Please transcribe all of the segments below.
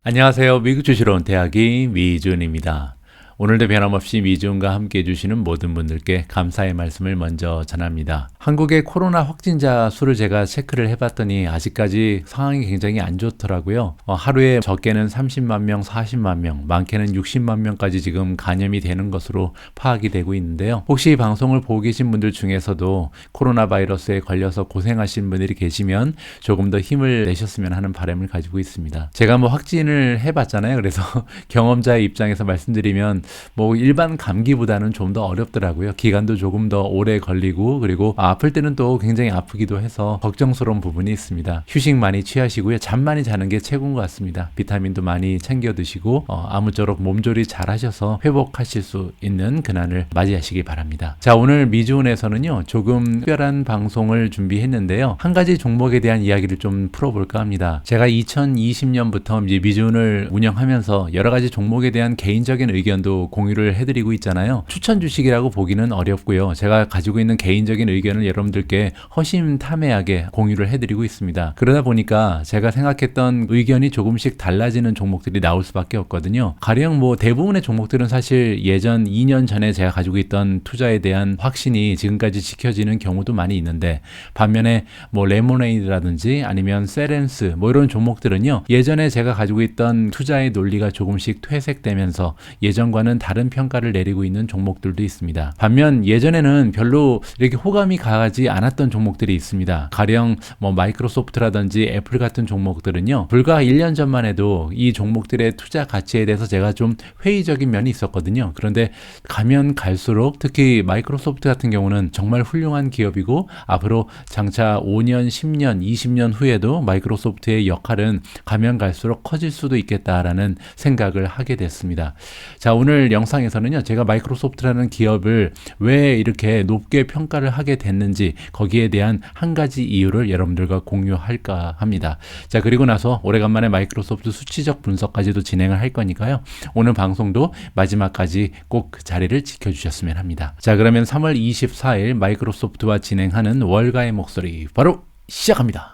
안녕하세요. 미국 주시러 온 대학이 미준입니다. 오늘도 변함없이 미준과 함께 해주시는 모든 분들께 감사의 말씀을 먼저 전합니다. 한국의 코로나 확진자 수를 제가 체크를 해봤더니 아직까지 상황이 굉장히 안 좋더라고요. 하루에 적게는 30만 명, 40만 명, 많게는 60만 명까지 지금 감염이 되는 것으로 파악이 되고 있는데요. 혹시 이 방송을 보고 계신 분들 중에서도 코로나 바이러스에 걸려서 고생하신 분들이 계시면 조금 더 힘을 내셨으면 하는 바람을 가지고 있습니다. 제가 확진을 해봤잖아요. 그래서 경험자의 입장에서 말씀드리면 일반 감기보다는 좀 더 어렵더라고요. 기간도 조금 더 오래 걸리고 그리고 아플 때는 또 굉장히 아프기도 해서 걱정스러운 부분이 있습니다. 휴식 많이 취하시고요. 잠 많이 자는 게 최고인 것 같습니다. 비타민도 많이 챙겨 드시고 아무쪼록 몸조리 잘 하셔서 회복하실 수 있는 그날을 맞이하시기 바랍니다. 자, 오늘 미주온에서는요 조금 특별한 방송을 준비했는데요. 한 가지 종목에 대한 이야기를 좀 풀어볼까 합니다. 제가 2020년부터 미주온을 운영하면서 여러 가지 종목에 대한 개인적인 의견도 공유를 해드리고 있잖아요. 추천 주식이라고 보기는 어렵고요. 제가 가지고 있는 개인적인 의견을 여러분들께 허심탄회하게 공유를 해드리고 있습니다. 그러다 보니까 제가 생각했던 의견이 조금씩 달라지는 종목들이 나올 수밖에 없거든요. 가령 대부분의 종목들은 사실 예전 2년 전에 제가 가지고 있던 투자에 대한 확신이 지금까지 지켜지는 경우도 많이 있는데, 반면에 레모네이드라든지 아니면 세렌스 이런 종목들은요, 예전에 제가 가지고 있던 투자의 논리가 조금씩 퇴색되면서 예전과는 다른 평가를 내리고 있는 종목들도 있습니다. 반면 예전에는 별로 이렇게 호감이 가지 않았던 종목들이 있습니다. 가령 마이크로소프트라든지 애플 같은 종목들은요, 불과 1년 전만 해도 이 종목들의 투자 가치에 대해서 제가 좀 회의적인 면이 있었거든요. 그런데 가면 갈수록 특히 마이크로소프트 같은 경우는 정말 훌륭한 기업이고 앞으로 장차 5년, 10년, 20년 후에도 마이크로소프트의 역할은 가면 갈수록 커질 수도 있겠다라는 생각을 하게 됐습니다. 자, 오늘 영상에서는요, 제가 마이크로소프트라는 기업을 왜 이렇게 높게 평가를 하게 됐는지 거기에 대한 한 가지 이유를 여러분들과 공유할까 합니다. 자, 그리고 나서 오래간만에 마이크로소프트 수치적 분석까지도 진행을 할 거니까요. 오늘 방송도 마지막까지 꼭 그 자리를 지켜주셨으면 합니다. 자, 그러면 3월 24일 마이크로소프트와 진행하는 월가의 목소리 바로 시작합니다.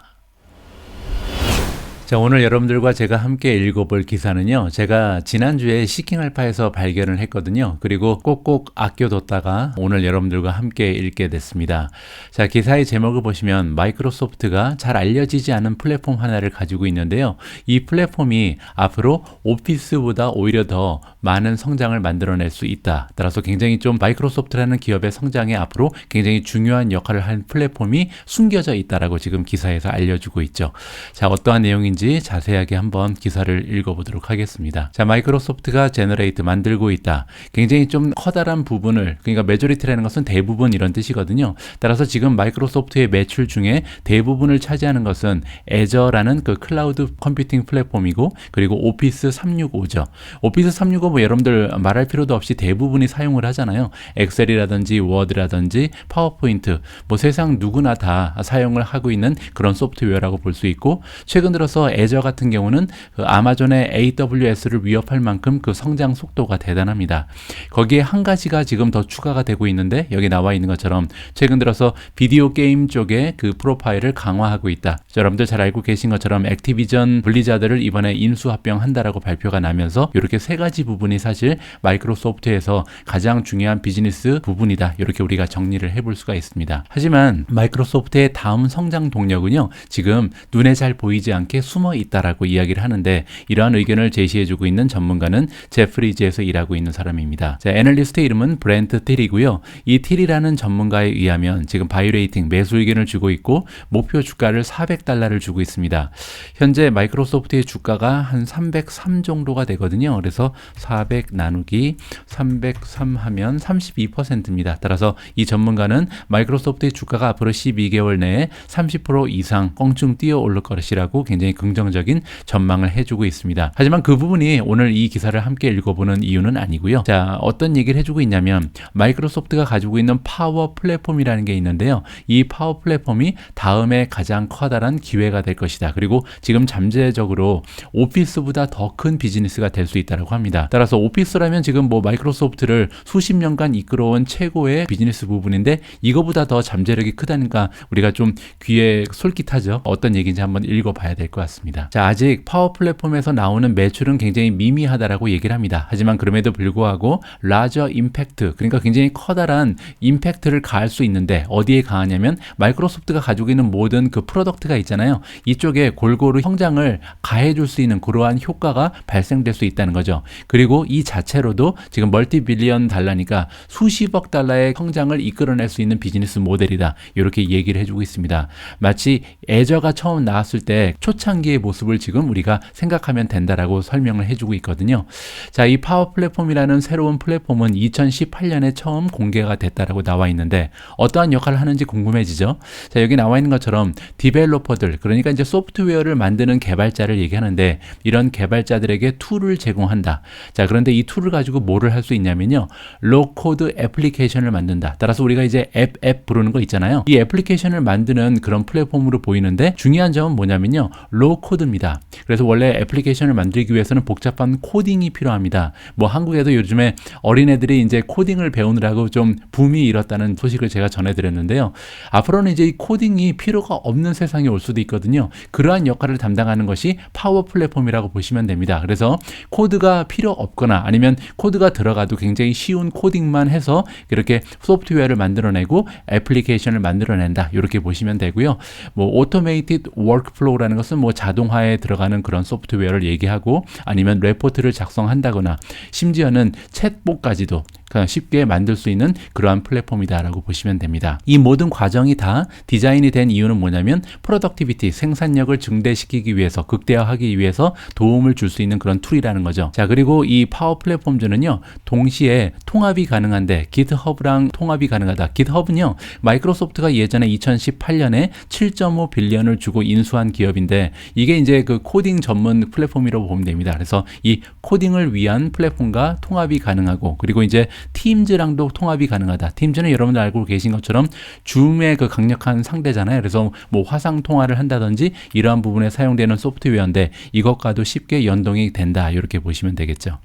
자, 오늘 여러분들과 제가 함께 읽어볼 기사는요, 제가 지난주에 시킹알파에서 발견을 했거든요. 그리고 꼭꼭 아껴뒀다가 오늘 여러분들과 함께 읽게 됐습니다. 자, 기사의 제목을 보시면 마이크로소프트가 잘 알려지지 않은 플랫폼 하나를 가지고 있는데요. 이 플랫폼이 앞으로 오피스보다 오히려 더 많은 성장을 만들어낼 수 있다. 따라서 굉장히 좀 마이크로소프트라는 기업의 성장에 앞으로 굉장히 중요한 역할을 한 플랫폼이 숨겨져 있다라고 지금 기사에서 알려주고 있죠. 자, 어떠한 내용인지 자세하게 한번 기사를 읽어보도록 하겠습니다. 자, 마이크로소프트가 제너레이트 만들고 있다. 굉장히 좀 커다란 부분을, 그러니까 메조리티라는 것은 대부분 이런 뜻이거든요. 따라서 지금 마이크로소프트의 매출 중에 대부분을 차지하는 것은 애저라는 그 클라우드 컴퓨팅 플랫폼이고, 그리고 오피스 365죠. 오피스 365 여러분들 말할 필요도 없이 대부분이 사용을 하잖아요. 엑셀이라든지 워드라든지 파워포인트, 세상 누구나 다 사용을 하고 있는 그런 소프트웨어라고 볼 수 있고, 최근 들어서 애저 같은 경우는 그 아마존의 AWS를 위협할 만큼 그 성장 속도가 대단합니다. 거기에 한 가지가 지금 더 추가가 되고 있는데, 여기 나와 있는 것처럼 최근 들어서 비디오 게임 쪽에 그 프로파일을 강화하고 있다. 여러분들 잘 알고 계신 것처럼 액티비전 블리자드를 이번에 인수합병한다라고 발표가 나면서 이렇게 세 가지 부분이 사실 마이크로소프트에서 가장 중요한 비즈니스 부분이다. 이렇게 우리가 정리를 해볼 수가 있습니다. 하지만 마이크로소프트의 다음 성장 동력은요, 지금 눈에 잘 보이지 않게 숨어 있다라고 이야기를 하는데, 이러한 의견을 제시해주고 있는 전문가는 제프리즈에서 일하고 있는 사람입니다. 자, 애널리스트의 이름은 브렌트 틸이고요. 이 틸이라는 전문가에 의하면 지금 바이레이팅 매수 의견을 주고 있고 목표 주가를 $400를 주고 있습니다. 현재 마이크로소프트의 주가가 한 303 정도가 되거든요. 그래서 400 나누기 303 하면 32%입니다. 따라서 이 전문가는 마이크로소프트의 주가가 앞으로 12개월 내에 30% 이상 껑충 뛰어 오를 것이라고 굉장히 긍정적인 전망을 해주고 있습니다. 하지만 그 부분이 오늘 이 기사를 함께 읽어보는 이유는 아니고요. 자, 어떤 얘기를 해주고 있냐면 마이크로소프트가 가지고 있는 파워 플랫폼이라는 게 있는데요. 이 파워 플랫폼이 다음에 가장 커다란 기회가 될 것이다. 그리고 지금 잠재적으로 오피스보다 더 큰 비즈니스가 될 수 있다고 합니다. 따라서 오피스라면 지금 마이크로소프트를 수십 년간 이끌어온 최고의 비즈니스 부분인데 이거보다 더 잠재력이 크다니까 우리가 좀 귀에 솔깃하죠. 어떤 얘기인지 한번 읽어봐야 될 것 같습니다. 같습니다. 자, 아직 파워 플랫폼에서 나오는 매출은 굉장히 미미하다라고 얘기를 합니다. 하지만 그럼에도 불구하고 라저 임팩트, 그러니까 굉장히 커다란 임팩트를 가할 수 있는데 어디에 가하냐면 마이크로소프트가 가지고 있는 모든 그 프로덕트가 있잖아요. 이쪽에 골고루 성장을 가해줄 수 있는 그러한 효과가 발생될 수 있다는 거죠. 그리고 이 자체로도 지금 멀티 빌리언 달러니까 수십억 달러의 성장을 이끌어낼 수 있는 비즈니스 모델이다. 이렇게 얘기를 해주고 있습니다. 마치 애저가 처음 나왔을 때 초창기의 모습을 지금 우리가 생각하면 된다라고 설명을 해주고 있거든요. 자, 이 파워 플랫폼이라는 새로운 플랫폼은 2018년에 처음 공개가 됐다라고 나와 있는데 어떠한 역할을 하는지 궁금해지죠. 자, 여기 나와 있는 것처럼 디벨로퍼들, 그러니까 이제 소프트웨어를 만드는 개발자를 얘기하는데 이런 개발자들에게 툴을 제공한다. 자, 그런데 이 툴을 가지고 뭐를 할 수 있냐면요, 로코드 애플리케이션을 만든다. 따라서 우리가 이제 앱 부르는 거 있잖아요. 이 애플리케이션을 만드는 그런 플랫폼으로 보이는데 중요한 점은 뭐냐면요, 로코드입니다. 그래서 원래 애플리케이션을 만들기 위해서는 복잡한 코딩이 필요합니다. 뭐 한국에도 요즘에 어린애들이 이제 코딩을 배우느라고 좀 붐이 일었다는 소식을 제가 전해드렸는데요. 앞으로는 이제 이 코딩이 필요가 없는 세상이 올 수도 있거든요. 그러한 역할을 담당하는 것이 파워 플랫폼이라고 보시면 됩니다. 그래서 코드가 필요 없거나 아니면 코드가 들어가도 굉장히 쉬운 코딩만 해서 이렇게 소프트웨어를 만들어내고 애플리케이션을 만들어낸다. 이렇게 보시면 되고요. 뭐 오토메이티드 워크플로우라는 것은 뭐 자동화에 들어가는 그런 소프트웨어를 얘기하고 아니면 레포트를 작성한다거나 심지어는 챗봇까지도 쉽게 만들 수 있는 그러한 플랫폼이다라고 보시면 됩니다. 이 모든 과정이 다 디자인이 된 이유는 뭐냐면 프로덕티비티, 생산력을 증대시키기 위해서, 극대화하기 위해서 도움을 줄 수 있는 그런 툴이라는 거죠. 자, 그리고 이 파워 플랫폼즈는요, 동시에 통합이 가능한데 GitHub랑 통합이 가능하다. GitHub은요, 마이크로소프트가 예전에 2018년에 7.5 빌리언을 주고 인수한 기업인데 이게 이제 그 코딩 전문 플랫폼이라고 보면 됩니다. 그래서 이 코딩을 위한 플랫폼과 통합이 가능하고, 그리고 이제 팀즈랑도 통합이 가능하다. 팀즈는 여러분들 알고 계신 것처럼 줌의 그 강력한 상대잖아요. 그래서 뭐 화상 통화를 한다든지 이러한 부분에 사용되는 소프트웨어인데 이것과도 쉽게 연동이 된다. 이렇게 보시면 되겠죠.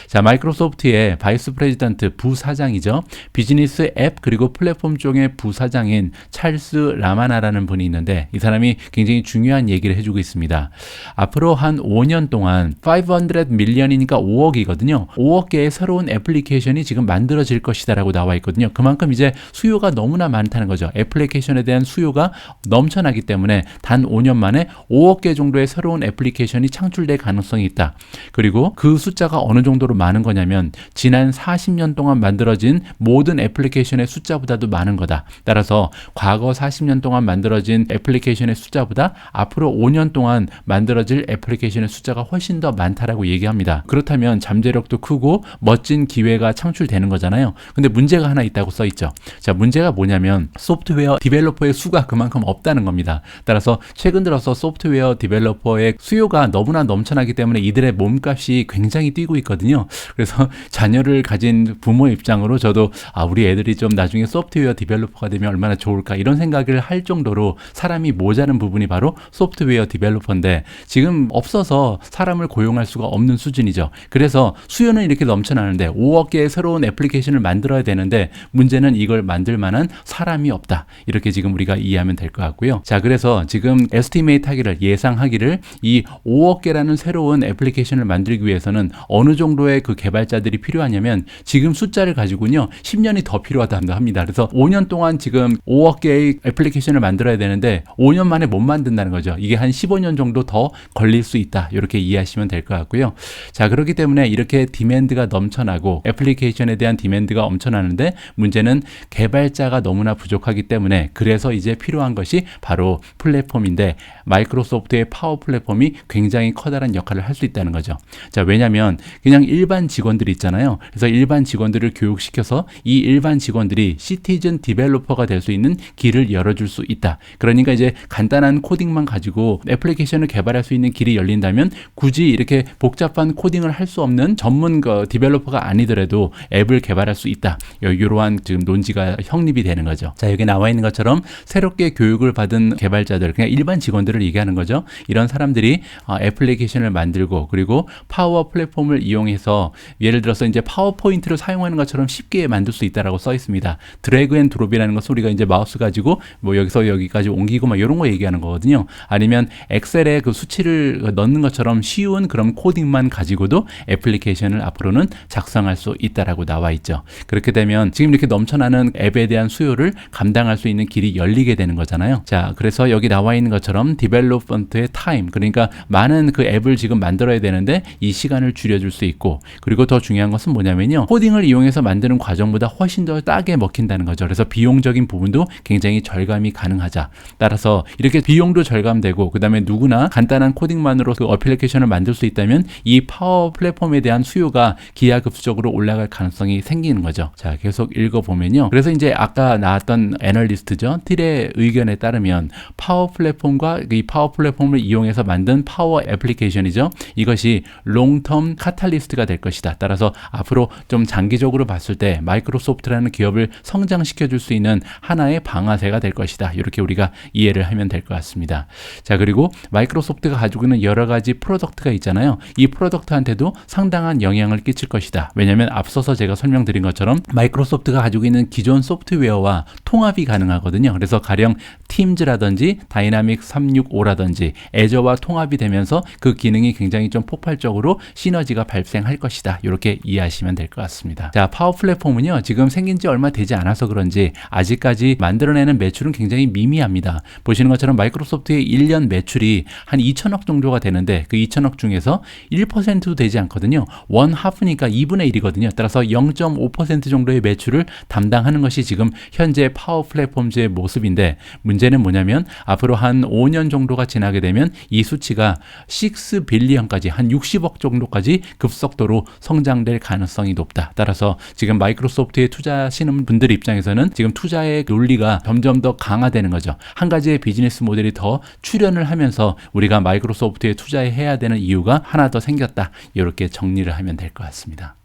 자, 마이크로소프트의 바이스 프레지던트 부사장이죠. 비즈니스 앱 그리고 플랫폼 쪽의 부사장인 찰스 라마나라는 분이 있는데 이 사람이 굉장히 중요한 얘기를 해주고 있습니다. 앞으로 한 5년 동안 500 밀리언이니까 5억이거든요. 5억 개의 새로운 애플리케이션이 지금 만들어질 것이다라고 나와 있거든요. 그만큼 이제 수요가 너무나 많다는 거죠. 애플리케이션에 대한 수요가 넘쳐나기 때문에 단 5년 만에 5억 개 정도의 새로운 애플리케이션이 창출될 가능성이 있다. 그리고 그 숫자가 어느 정도로 많은 거냐면 지난 40년 동안 만들어진 모든 애플리케이션의 숫자보다도 많은 거다. 따라서 과거 40년 동안 만들어진 애플리케이션의 숫자보다 앞으로 5년 동안 만들어질 애플리케이션의 숫자가 훨씬 더 많다라고 얘기합니다. 그렇다면 잠재력도 크고 멋진 기회가 창출되는 거잖아요. 근데 문제가 하나 있다고 써 있죠. 자, 문제가 뭐냐면 소프트웨어 디벨로퍼의 수가 그만큼 없다는 겁니다. 따라서 최근 들어서 소프트웨어 디벨로퍼의 수요가 너무나 넘쳐나기 때문에 이들의 몸값이 굉장히 뛰고 있거든요. 그래서 자녀를 가진 부모 입장으로 저도 우리 애들이 좀 나중에 소프트웨어 디벨로퍼가 되면 얼마나 좋을까 이런 생각을 할 정도로 사람이 모자란 부분이 바로 소프트웨어 디벨로퍼인데 지금 없어서 사람을 고용할 수가 없는 수준이죠. 그래서 수요는 이렇게 넘쳐나는데 5억 개의 새로운 애플리케이션을 만들어야 되는데 문제는 이걸 만들 만한 사람이 없다. 이렇게 지금 우리가 이해하면 될 것 같고요. 자, 그래서 지금 에스티메이트 하기를, 예상하기를 이 5억 개라는 새로운 애플리케이션을 만들기 위해서는 어느 정도의 그 개발자들이 필요하냐면 지금 숫자를 가지고는요 10년이 더 필요하다고 합니다. 그래서 5년 동안 지금 5억 개의 애플리케이션을 만들어야 되는데 5년 만에 못 만든다는 거죠. 이게 한 15년 정도 더 걸릴 수 있다. 이렇게 이해하시면 될 것 같고요. 자, 그렇기 때문에 이렇게 디맨드가 넘쳐나고 애플리케이션에 대한 디맨드가 엄청나는데 문제는 개발자가 너무나 부족하기 때문에 그래서 이제 필요한 것이 바로 플랫폼인데 마이크로소프트의 파워 플랫폼이 굉장히 커다란 역할을 할 수 있다는 거죠. 자, 왜냐하면 그냥 일반 직원들이 있잖아요. 그래서 일반 직원들을 교육시켜서 이 일반 직원들이 시티즌 디벨로퍼가 될 수 있는 길을 열어줄 수 있다. 그러니까 이제 간단한 코딩만 가지고 애플리케이션을 개발할 수 있는 길이 열린다면 굳이 이렇게 복잡한 코딩을 할 수 없는 전문 디벨로퍼가 아니더라도 앱을 개발할 수 있다. 이러한 지금 논지가 성립이 되는 거죠. 자, 여기 나와 있는 것처럼 새롭게 교육을 받은 개발자들, 그냥 일반 직원들을 얘기하는 거죠. 이런 사람들이 애플리케이션을 만들고 그리고 파워 플랫폼을 이용해서 예를 들어서 이제 파워포인트를 사용하는 것처럼 쉽게 만들 수 있다라고 써 있습니다. 드래그 앤 드롭이라는 것은 우리가 이제 마우스 가지고 뭐 여기서 여기까지 옮기고 막 이런 거 얘기하는 거거든요. 아니면 엑셀에 그 수치를 넣는 것처럼 쉬운 그런 코딩만 가지고도 애플리케이션을 앞으로는 작성할 수 있다라고 나와 있죠. 그렇게 되면 지금 이렇게 넘쳐나는 앱에 대한 수요를 감당할 수 있는 길이 열리게 되는 거잖아요. 자, 그래서 여기 나와 있는 것처럼 디벨롭먼트의 타임, 그러니까 많은 그 앱을 지금 만들어야 되는데 이 시간을 줄여줄 수 있고, 그리고 더 중요한 것은 뭐냐면요, 코딩을 이용해서 만드는 과정보다 훨씬 더 싸게 먹힌다는 거죠. 그래서 비용적인 부분도 굉장히 절감이 가능하자. 따라서 이렇게 비용도 절감되고 그 다음에 누구나 간단한 코딩만으로 그 어플리케이션을 만들 수 있다면 이 파워 플랫폼에 대한 수요가 기하급수적으로 올라갈 가능성이 생기는 거죠. 자, 계속 읽어보면요, 그래서 이제 아까 나왔던 애널리스트죠, 틸의 의견에 따르면 파워 플랫폼과 이 파워 플랫폼을 이용해서 만든 파워 애플리케이션이죠, 이것이 롱텀 카탈리스트가 될 것이다. 따라서 앞으로 좀 장기적으로 봤을 때 마이크로소프트라는 기업을 성장시켜 줄 수 있는 하나의 방아쇠가 될 것이다. 이렇게 우리가 이해를 하면 될 것 같습니다. 자, 그리고 마이크로소프트가 가지고 있는 여러 가지 프로덕트가 있잖아요. 이 프로덕트한테도 상당한 영향을 끼칠 것이다. 왜냐하면 앞서서 제가 설명드린 것처럼 마이크로소프트가 가지고 있는 기존 소프트웨어와 통합이 가능하거든요. 그래서 가령 팀즈라든지 다이나믹 365라든지 애저와 통합이 되면서 그 기능이 굉장히 좀 폭발적으로 시너지가 발생할 것이다. 이렇게 이해하시면 될 것 같습니다. 자, 파워 플랫폼은요, 지금 생긴 지 얼마 되지 않아서 그런지 아직까지 만들어내는 매출은 굉장히 미미합니다. 보시는 것처럼 마이크로소프트의 1년 매출이 한 2천억 정도가 되는데 그 2천억 중에서 1%도 되지 않거든요. 원 하프니까 2분의 1이거든요. 따라서 0.5% 정도의 매출을 담당하는 것이 지금 현재 파워 플랫폼즈의 모습인데, 문제는 뭐냐면 앞으로 한 5년 정도가 지나게 되면 이 수치가 6 빌리언까지, 한 60억 정도까지 급속도로 성장될 가능성이 높다. 따라서 지금 마이크로소프트에 투자하시는 분들 입장에서는 지금 투자의 논리가 점점 더 강화되는 거죠. 한 가지의 비즈니스 모델이 더 출현을 하면서 우리가 마이크로소프트에 투자해야 되는 이유가 하나 더 생겼다. 이렇게 정리를 하면 될 것 같습니다.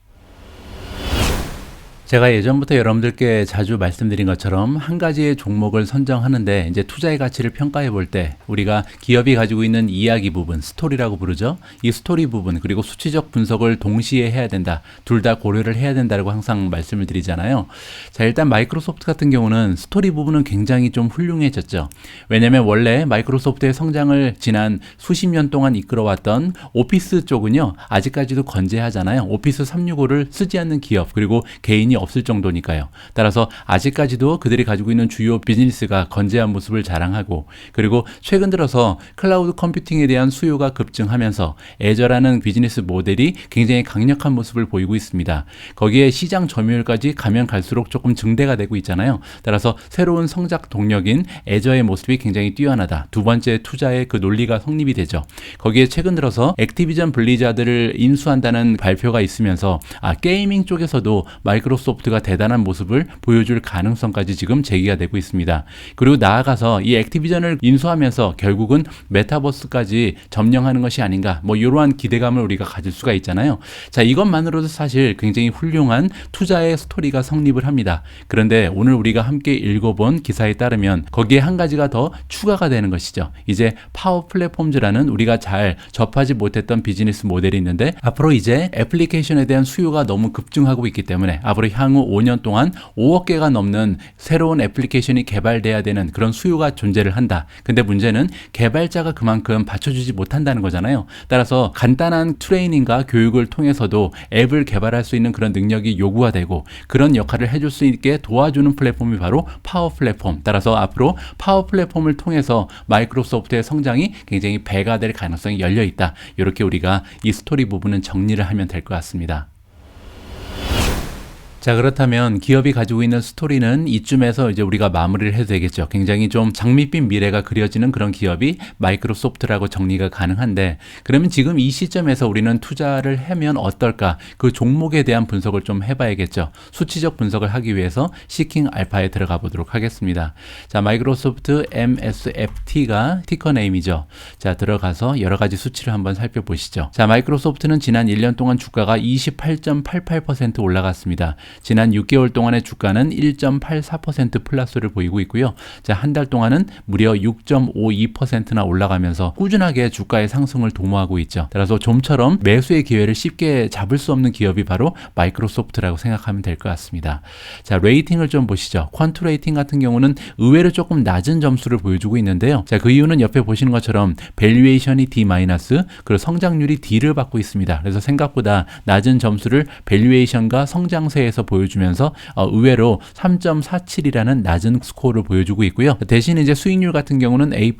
제가 예전부터 여러분들께 자주 말씀드린 것처럼 한 가지의 종목을 선정하는데 이제 투자의 가치를 평가해 볼 때 우리가 기업이 가지고 있는 이야기 부분, 스토리라고 부르죠. 이 스토리 부분 그리고 수치적 분석을 동시에 해야 된다. 둘 다 고려를 해야 된다고 항상 말씀을 드리잖아요. 자, 일단 마이크로소프트 같은 경우는 스토리 부분은 굉장히 좀 훌륭해졌죠. 왜냐하면 원래 마이크로소프트의 성장을 지난 수십 년 동안 이끌어왔던 오피스 쪽은요, 아직까지도 건재하잖아요. 오피스 365를 쓰지 않는 기업, 그리고 개인이 없을 정도니까요. 따라서 아직까지도 그들이 가지고 있는 주요 비즈니스가 건재한 모습을 자랑하고, 그리고 최근 들어서 클라우드 컴퓨팅에 대한 수요가 급증하면서 애저라는 비즈니스 모델이 굉장히 강력한 모습을 보이고 있습니다. 거기에 시장 점유율까지 가면 갈수록 조금 증대가 되고 있잖아요. 따라서 새로운 성장 동력인 애저의 모습이 굉장히 뛰어나다. 두 번째 투자의 그 논리가 성립이 되죠. 거기에 최근 들어서 액티비전 블리자드를 인수한다는 발표가 있으면서 게이밍 쪽에서도 마이크로소프트가 대단한 모습을 보여줄 가능성까지 지금 제기가 되고 있습니다. 그리고 나아가서 이 액티비전을 인수하면서 결국은 메타버스까지 점령하는 것이 아닌가, 뭐 이러한 기대감을 우리가 가질 수가 있잖아요. 자, 이것만으로도 사실 굉장히 훌륭한 투자의 스토리가 성립을 합니다. 그런데 오늘 우리가 함께 읽어본 기사에 따르면 거기에 한 가지가 더 추가가 되는 것이죠. 이제 파워 플랫폼즈라는 우리가 잘 접하지 못했던 비즈니스 모델이 있는데, 앞으로 이제 애플리케이션에 대한 수요가 너무 급증하고 있기 때문에 앞으로 향후 5년 동안 5억 개가 넘는 새로운 애플리케이션이 개발돼야 되는 그런 수요가 존재를 한다. 근데 문제는 개발자가 그만큼 받쳐주지 못한다는 거잖아요. 따라서 간단한 트레이닝과 교육을 통해서도 앱을 개발할 수 있는 그런 능력이 요구가 되고, 그런 역할을 해줄 수 있게 도와주는 플랫폼이 바로 파워 플랫폼. 따라서 앞으로 파워 플랫폼을 통해서 마이크로소프트의 성장이 굉장히 배가 될 가능성이 열려 있다. 이렇게 우리가 이 스토리 부분은 정리를 하면 될 것 같습니다. 자, 그렇다면 기업이 가지고 있는 스토리는 이쯤에서 이제 우리가 마무리를 해도 되겠죠. 굉장히 좀 장밋빛 미래가 그려지는 그런 기업이 마이크로소프트라고 정리가 가능한데, 그러면 지금 이 시점에서 우리는 투자를 하면 어떨까? 그 종목에 대한 분석을 좀 해봐야겠죠. 수치적 분석을 하기 위해서 시킹 알파에 들어가 보도록 하겠습니다. 자, 마이크로소프트 MSFT가 티커 네임이죠. 자, 들어가서 여러 가지 수치를 한번 살펴보시죠. 자, 마이크로소프트는 지난 1년 동안 주가가 28.88% 올라갔습니다. 지난 6개월 동안의 주가는 1.84% 플러스를 보이고 있고요. 자, 한 달 동안은 무려 6.52%나 올라가면서 꾸준하게 주가의 상승을 도모하고 있죠. 따라서 좀처럼 매수의 기회를 쉽게 잡을 수 없는 기업이 바로 마이크로소프트라고 생각하면 될 것 같습니다. 자, 레이팅을 좀 보시죠. 퀀트 레이팅 같은 경우는 의외로 조금 낮은 점수를 보여주고 있는데요. 자, 그 이유는 옆에 보시는 것처럼 밸류에이션이 D-, 그리고 성장률이 D를 받고 있습니다. 그래서 생각보다 낮은 점수를 밸류에이션과 성장세에서 보여주면서 의외로 3.47이라는 낮은 스코어를 보여주고 있고요. 대신 이제 수익률 같은 경우는 A+,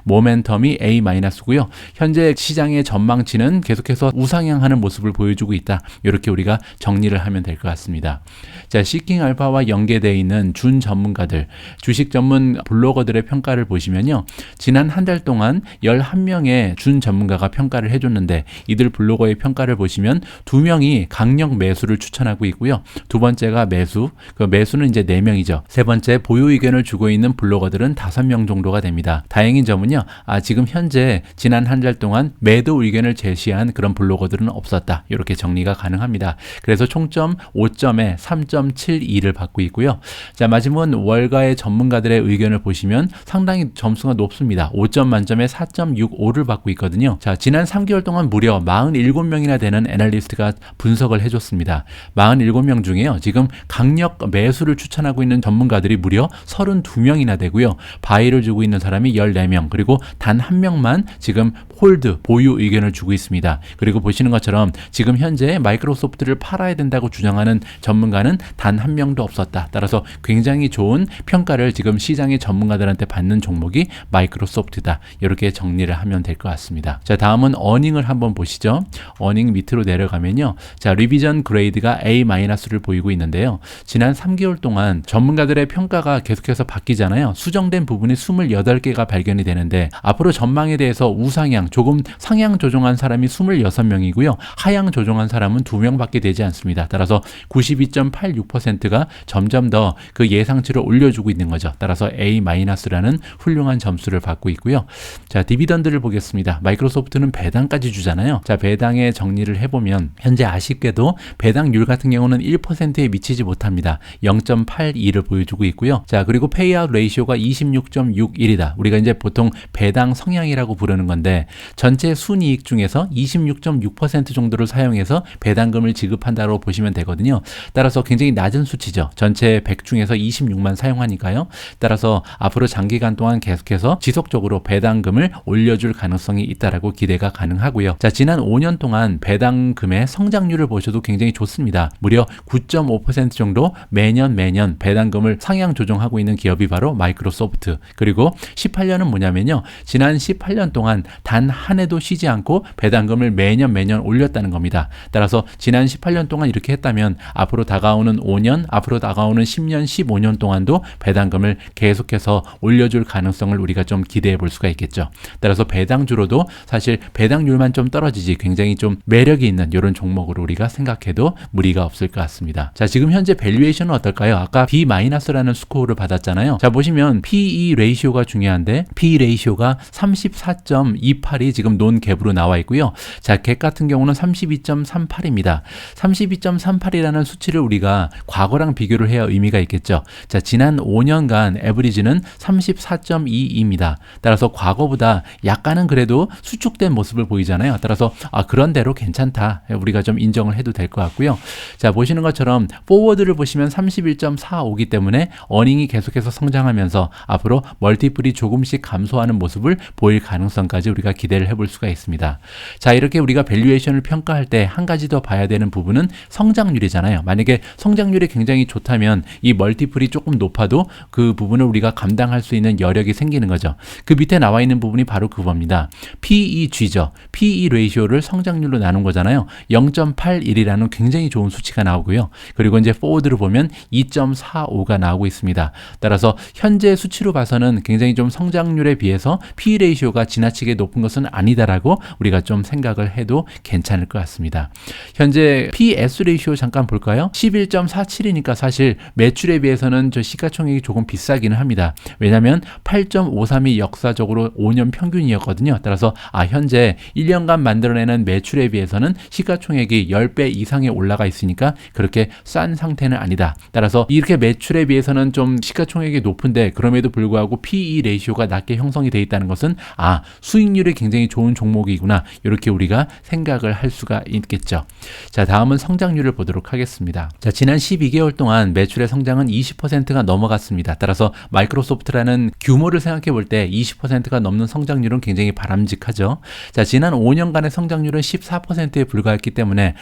모멘텀이 A-고요. 현재 시장의 전망치는 계속해서 우상향하는 모습을 보여주고 있다. 이렇게 우리가 정리를 하면 될 것 같습니다. 자, 시킹 알파와 연계되어 있는 준 전문가들, 주식 전문 블로거들의 평가를 보시면요. 지난 한 달 동안 11명의 준 전문가가 평가를 해줬는데, 이들 블로거의 평가를 보시면 2명이 강력 매수를 추천하고 있고요. 두 번째가 매수, 그 매수는 이제 4명이죠. 세 번째 보유 의견을 주고 있는 블로거들은 5명 정도가 됩니다. 다행인 점은요, 지금 현재 지난 한 달 동안 매도 의견을 제시한 그런 블로거들은 없었다. 이렇게 정리가 가능합니다. 그래서 총점 5점에 3.72를 받고 있고요. 자, 마지막은 월가의 전문가들의 의견을 보시면 상당히 점수가 높습니다. 5점 만점에 4.65를 받고 있거든요. 자, 지난 3개월 동안 무려 47명이나 되는 애널리스트가 분석을 해줬습니다. 47명 중에요, 지금 강력 매수를 추천하고 있는 전문가들이 무려 32명이나 되고요. 바이를 주고 있는 사람이 14명, 그리고 단 1명만 지금 홀드, 보유 의견을 주고 있습니다. 그리고 보시는 것처럼 지금 현재 마이크로소프트를 팔아야 된다고 주장하는 전문가는 단 1명도 없었다. 따라서 굉장히 좋은 평가를 지금 시장의 전문가들한테 받는 종목이 마이크로소프트다. 이렇게 정리를 하면 될 것 같습니다. 자, 다음은 어닝을 한번 보시죠. 어닝 밑으로 내려가면요. 자, 리비전 그레이드가 A-를 보이고 있는데요. 지난 3개월 동안 전문가들의 평가가 계속해서 바뀌잖아요. 수정된 부분이 28개가 발견이 되는데, 앞으로 전망에 대해서 우상향, 조금 상향 조정한 사람이 26명이고요. 하향 조정한 사람은 2명밖에 되지 않습니다. 따라서 92.86%가 점점 더 그 예상치를 올려주고 있는 거죠. 따라서 A-라는 훌륭한 점수를 받고 있고요. 자, 디비던드를 보겠습니다. 마이크로소프트는 배당까지 주잖아요. 자, 배당의 정리를 해보면 현재 아쉽게도 배당률 같은 경우는 1%에 미치지 못합니다. 0.82를 보여주고 있고요. 자, 그리고 페이아웃 레이시오가 26.61이다. 우리가 이제 보통 배당 성향이라고 부르는 건데, 전체 순이익 중에서 26.6% 정도를 사용해서 배당금을 지급한다고 보시면 되거든요. 따라서 굉장히 낮은 수치죠. 전체 100 중에서 26만 사용하니까요. 따라서 앞으로 장기간 동안 계속해서 지속적으로 배당금을 올려줄 가능성이 있다라고 기대가 가능하고요. 자, 지난 5년 동안 배당금의 성장률을 보셔도 굉장히 좋습니다. 무려 9.5% 정도 매년 배당금을 상향 조정하고 있는 기업이 바로 마이크로소프트. 그리고 18년은 뭐냐면요, 지난 18년 동안 단 한 해도 쉬지 않고 배당금을 매년 올렸다는 겁니다. 따라서 지난 18년 동안 이렇게 했다면 앞으로 다가오는 5년, 앞으로 다가오는 10년, 15년 동안도 배당금을 계속해서 올려줄 가능성을 우리가 좀 기대해 볼 수가 있겠죠. 따라서 배당주로도 사실 배당률만 좀 떨어지지 굉장히 좀 매력이 있는 이런 종목으로 우리가 생각해도 무리가 없을 것 같습니다. 자, 지금 현재 밸류에이션은 어떨까요? 아까 B-라는 스코어를 받았잖아요. 자, 보시면 PE 레이시오가 중요한데 PE 레이시오가 34.28이 지금 논갭으로 나와 있고요. 자, 갭 같은 경우는 32.38입니다. 32.38이라는 수치를 우리가 과거랑 비교를 해야 의미가 있겠죠. 자, 지난 5년간 에버리지는 34.22입니다. 따라서 과거보다 약간은 그래도 수축된 모습을 보이잖아요. 따라서 그런 대로 괜찮다. 우리가 좀 인정을 해도 될 것 같고요. 자, 보시는 것처럼 포워드를 보시면 31.45이기 때문에 어닝이 계속해서 성장하면서 앞으로 멀티플이 조금씩 감소하는 모습을 보일 가능성까지 우리가 기대를 해볼 수가 있습니다. 자, 이렇게 우리가 밸류에이션을 평가할 때 한 가지 더 봐야 되는 부분은 성장률이잖아요. 만약에 성장률이 굉장히 좋다면 이 멀티플이 조금 높아도 그 부분을 우리가 감당할 수 있는 여력이 생기는 거죠. 그 밑에 나와 있는 부분이 바로 그겁니다. PEG죠. PE 레이시오를 성장률로 나눈 거잖아요. 0.81이라는 굉장히 좋은 수치가 나오고 나오고요. 그리고 이제 forward를 보면 2.45가 나오고 있습니다. 따라서 현재 수치로 봐서는 굉장히 좀 성장률에 비해서 P 레이시오가 지나치게 높은 것은 아니다라고 우리가 좀 생각을 해도 괜찮을 것 같습니다. 현재 PS 레이시오 잠깐 볼까요? 11.47이니까 사실 매출에 비해서는 저 시가총액이 조금 비싸기는 합니다. 왜냐하면 8.53이 역사적으로 5년 평균이었거든요. 따라서 현재 1년간 만들어내는 매출에 비해서는 시가총액이 10배 이상에 올라가 있으니까 그렇게 싼 상태는 아니다. 따라서 이렇게 매출에 비해서는 좀 시가총액이 높은데 그럼에도 불구하고 PE 레이시오가 낮게 형성이 되어 있다는 것은 수익률이 굉장히 좋은 종목이구나, 이렇게 우리가 생각을 할 수가 있겠죠. 자, 다음은 성장률을 보도록 하겠습니다. 자, 지난 12개월 동안 매출의 성장은 20%가 넘어갔습니다. 따라서 마이크로소프트라는 규모를 생각해 볼 때 20%가 넘는 성장률은 굉장히 바람직하죠. 자, 지난 5년간의 성장률은 14%에 불과했기 때문에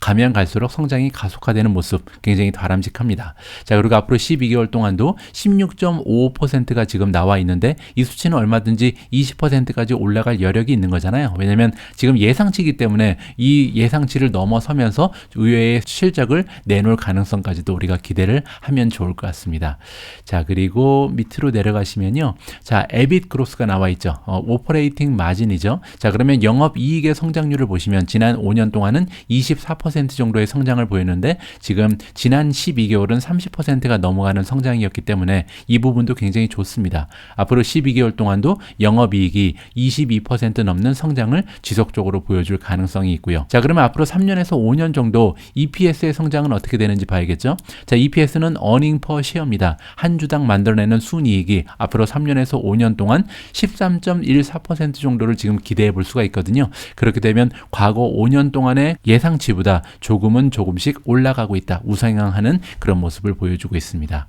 가면 갈수록 성장이 가속화되는 모습 굉장히 바람직합니다. 자, 그리고 앞으로 12개월 동안도 16.55%가 지금 나와 있는데 이 수치는 얼마든지 20%까지 올라갈 여력이 있는 거잖아요. 왜냐하면 지금 예상치이기 때문에 이 예상치를 넘어서면서 의외의 실적을 내놓을 가능성까지도 우리가 기대를 하면 좋을 것 같습니다. 자, 그리고 밑으로 내려가시면요. 자, EBIT 그로스가 나와 있죠. 오퍼레이팅 마진이죠. 자, 그러면 영업이익의 성장률을 보시면 지난 5년 동안은 24% 정도의 성장을 보였는데 지금 지난 12개월은 30%가 넘어가는 성장이었기 때문에 이 부분도 굉장히 좋습니다. 앞으로 12개월 동안도 영업이익이 22% 넘는 성장을 지속적으로 보여줄 가능성이 있고요. 자, 그러면 앞으로 3년에서 5년 정도 EPS의 성장은 어떻게 되는지 봐야겠죠. 자, EPS는 earning per share입니다. 한 주당 만들어내는 순이익이 앞으로 3년에서 5년 동안 13.14% 정도를 지금 기대해 볼 수가 있거든요. 그렇게 되면 과거 5년 동안의 예상치보다 조금씩 올라가고 있다, 우상향하는 그런 모습을 보여주고 있습니다.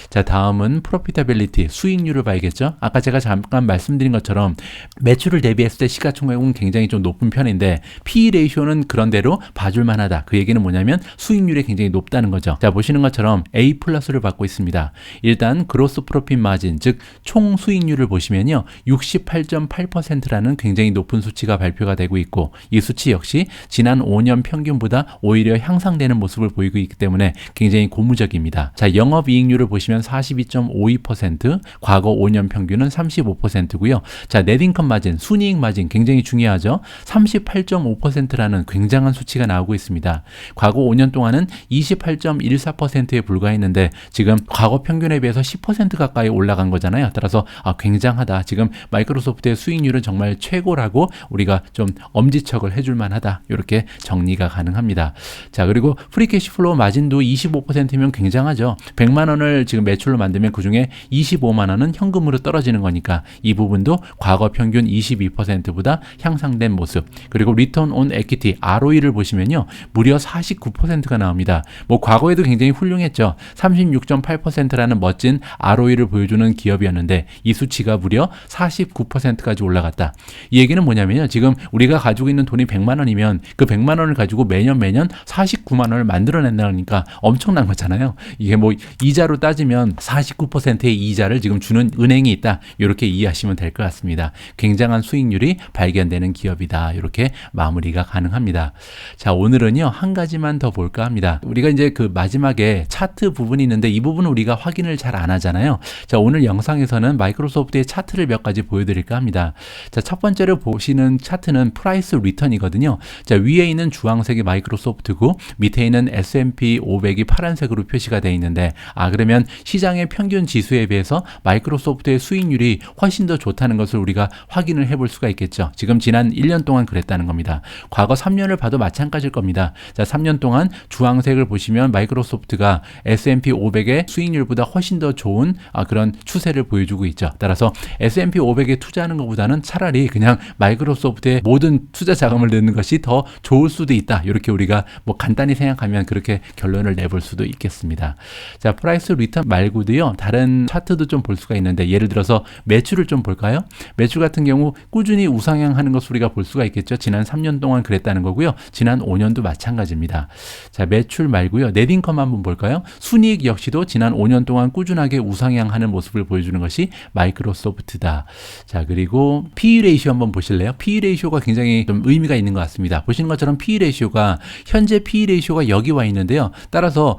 자, 다음은 프로피타빌리티, 수익률을 봐야겠죠. 아까 제가 잠깐 말씀드린 것처럼 매출을 대비했을 때 시가총액은 굉장히 좀 높은 편인데 PE 레이시오는 그런대로 봐줄 만하다. 그 얘기는 뭐냐면 수익률이 굉장히 높다는 거죠. 자, 보시는 것처럼 A 플러스를 받고 있습니다. 일단 그로스 프로핏 마진, 즉 총 수익률을 보시면요, 68.8%라는 굉장히 높은 수치가 발표가 되고 있고 이 수치 역시 지난 5년 평균보다 오히려 향상되는 모습을 보이고 있기 때문에 굉장히 고무적입니다. 자, 영업이익률을 보시면 42.52%, 과거 5년 평균은 35%고요. 자, 넷인컴 마진, 순이익 마진 굉장히 중요하죠. 38.5%라는 굉장한 수치가 나오고 있습니다. 과거 5년 동안은 28.14%에 불과했는데 지금 과거 평균에 비해서 10% 가까이 올라간 거잖아요. 따라서 굉장하다. 지금 마이크로소프트의 수익률은 정말 최고라고 우리가 좀 엄지척을 해줄 만하다, 이렇게 정리가 가능합니다. 자, 그리고 프리캐시플로우 마진도 25%면 굉장하죠. 100만 원을 지금 매출로 만들면 그중에 25만 원은 현금으로 떨어지는 거니까 이 부분도 과거 평균 22%보다 향상된 모습. 그리고 리턴 온 에퀴티, ROE를 보시면요, 무려 49%가 나옵니다. 뭐 과거에도 굉장히 훌륭했죠. 36.8%라는 멋진 ROE를 보여주는 기업이었는데 이 수치가 무려 49%까지 올라갔다. 이 얘기는 뭐냐면요, 지금 우리가 가지고 있는 돈이 100만 원이면 그 100만 원을 가지고 매년 49만 원을 만들어낸다니까 엄청난 거잖아요. 이게 뭐 이자로 따지면 49%의 이자를 지금 주는 은행이 있다, 이렇게 이해하시면 될 것 같습니다. 굉장한 수익률이 발견되는 기업이다, 이렇게 마무리가 가능합니다. 자, 오늘은요 한 가지만 더 볼까 합니다. 우리가 이제 그 마지막에 차트 부분이 있는데 이 부분은 우리가 확인을 잘 안 하잖아요. 자, 오늘 영상에서는 마이크로소프트의 차트를 몇 가지 보여드릴까 합니다. 자, 첫 번째로 보시는 차트는 프라이스 리턴이거든요. 자, 위에 있는 주황색이 마이크로소프트고 밑에 있는 S&P 500이 파란색으로 표시가 되어 있는데 그러면 시장의 평균 지수에 비해서 마이크로소프트의 수익률이 훨씬 더 좋다는 것을 우리가 확인을 해볼 수가 있겠죠. 지금 지난 1년 동안 그랬다는 겁니다. 과거 3년을 봐도 마찬가지일 겁니다. 자, 3년 동안 주황색을 보시면 마이크로소프트가 S&P 500의 수익률보다 훨씬 더 좋은 그런 추세를 보여주고 있죠. 따라서 S&P 500에 투자하는 것보다는 차라리 그냥 마이크로소프트의 모든 투자 자금을 넣는 것이 더 좋을 수도 있다, 이렇게 우리가 뭐 간단히 생각하면 그렇게 결론을 내볼 수도 있겠습니다. 자, 프라이스 리턴 말고도요 다른 차트도 좀 볼 수가 있는데 예를 들어서 매출을 좀 볼까요? 매출 같은 경우 꾸준히 우상향하는 것을 우리가 볼 수가 있겠죠. 지난 3년 동안 그랬다는 거고요. 지난 5년도 마찬가지입니다. 자, 매출 말고요 넷인컴 한번 볼까요? 순이익 역시도 지난 5년 동안 꾸준하게 우상향하는 모습을 보여주는 것이 마이크로소프트다. 자, 그리고 PE 레이시오 한번 보실래요? PE 레이시오가 굉장히 좀 의미가 있는 것 같습니다. 보시는 것처럼 PE 레이시오가 현재 PE 레이시오가 여기 와 있는데요. 따라서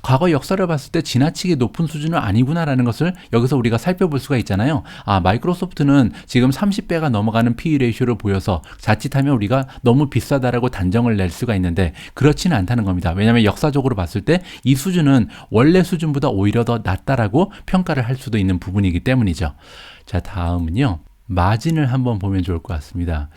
과거 역사를 봤을 때 지나치게 높은 수준은 아니구나라는 것을 여기서 우리가 살펴볼 수가 있잖아요. 마이크로소프트는 지금 30배가 넘어가는 PE 레이쇼를 보여서 자칫하면 우리가 너무 비싸다라고 단정을 낼 수가 있는데 그렇지는 않다는 겁니다. 왜냐하면 역사적으로 봤을 때 이 수준은 원래 수준보다 오히려 더 낮다라고 평가를 할 수도 있는 부분이기 때문이죠. 자, 다음은요. 마진을 한번 보면 좋을 것 같습니다.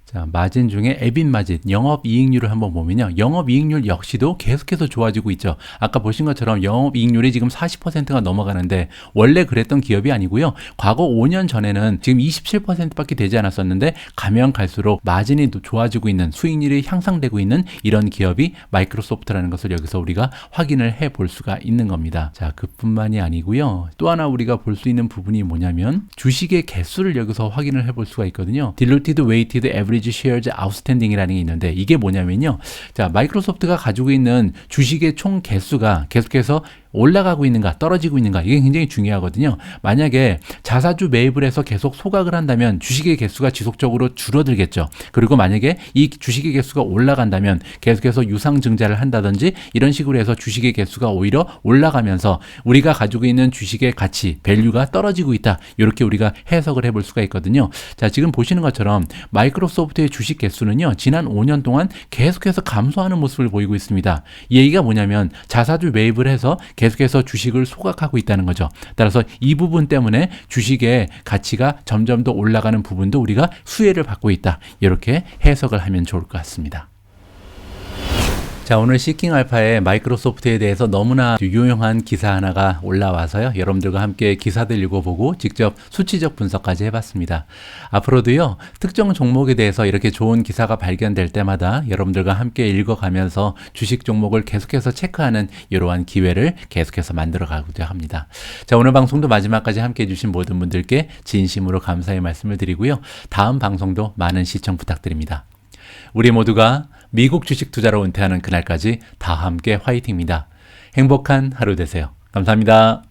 자, 마진 중에 EBIT 마진, 영업이익률을 한번 보면요. 영업이익률 역시도 계속해서 좋아지고 있죠. 아까 보신 것처럼 영업이익률이 지금 40%가 넘어가는데 원래 그랬던 기업이 아니고요. 과거 5년 전에는 지금 27%밖에 되지 않았었는데 가면 갈수록 마진이 좋아지고 있는, 수익률이 향상되고 있는 이런 기업이 마이크로소프트라는 것을 여기서 우리가 확인을 해 볼 수가 있는 겁니다. 자, 그뿐만이 아니고요. 또 하나 우리가 볼 수 있는 부분이 뭐냐면 주식의 개수를 여기서 확인을 해 볼 수가 있거든요. Diluted Weighted Average Shares Outstanding이라는 게 있는데 이게 뭐냐면요. 자, 마이크로소프트가 가지고 있는 주식의 총 개수가 계속해서 올라가고 있는가 떨어지고 있는가 이게 굉장히 중요하거든요. 만약에 자사주 매입을 해서 계속 소각을 한다면 주식의 개수가 지속적으로 줄어들겠죠. 그리고 만약에 이 주식의 개수가 올라간다면 계속해서 유상증자를 한다든지 이런 식으로 해서 주식의 개수가 오히려 올라가면서 우리가 가지고 있는 주식의 가치, 밸류가 떨어지고 있다. 이렇게 우리가 해석을 해볼 수가 있거든요. 자, 지금 보시는 것처럼 마이크로소프트의 주식 개수는요. 지난 5년 동안 계속해서 감소하는 모습을 보이고 있습니다. 이 얘기가 뭐냐면 자사주 매입을 해서 계속해서 주식을 소각하고 있다는 거죠. 따라서 이 부분 때문에 주식의 가치가 점점 더 올라가는 부분도 우리가 수혜를 받고 있다. 이렇게 해석을 하면 좋을 것 같습니다. 자, 오늘 시킹알파에 마이크로소프트에 대해서 너무나 유용한 기사 하나가 올라와서요. 여러분들과 함께 기사들 읽어보고 직접 수치적 분석까지 해봤습니다. 앞으로도요. 특정 종목에 대해서 이렇게 좋은 기사가 발견될 때마다 여러분들과 함께 읽어가면서 주식 종목을 계속해서 체크하는 이러한 기회를 계속해서 만들어가고자 합니다. 자, 오늘 방송도 마지막까지 함께 해주신 모든 분들께 진심으로 감사의 말씀을 드리고요. 다음 방송도 많은 시청 부탁드립니다. 우리 모두가 미국 주식 투자로 은퇴하는 그날까지 다 함께 화이팅입니다. 행복한 하루 되세요. 감사합니다.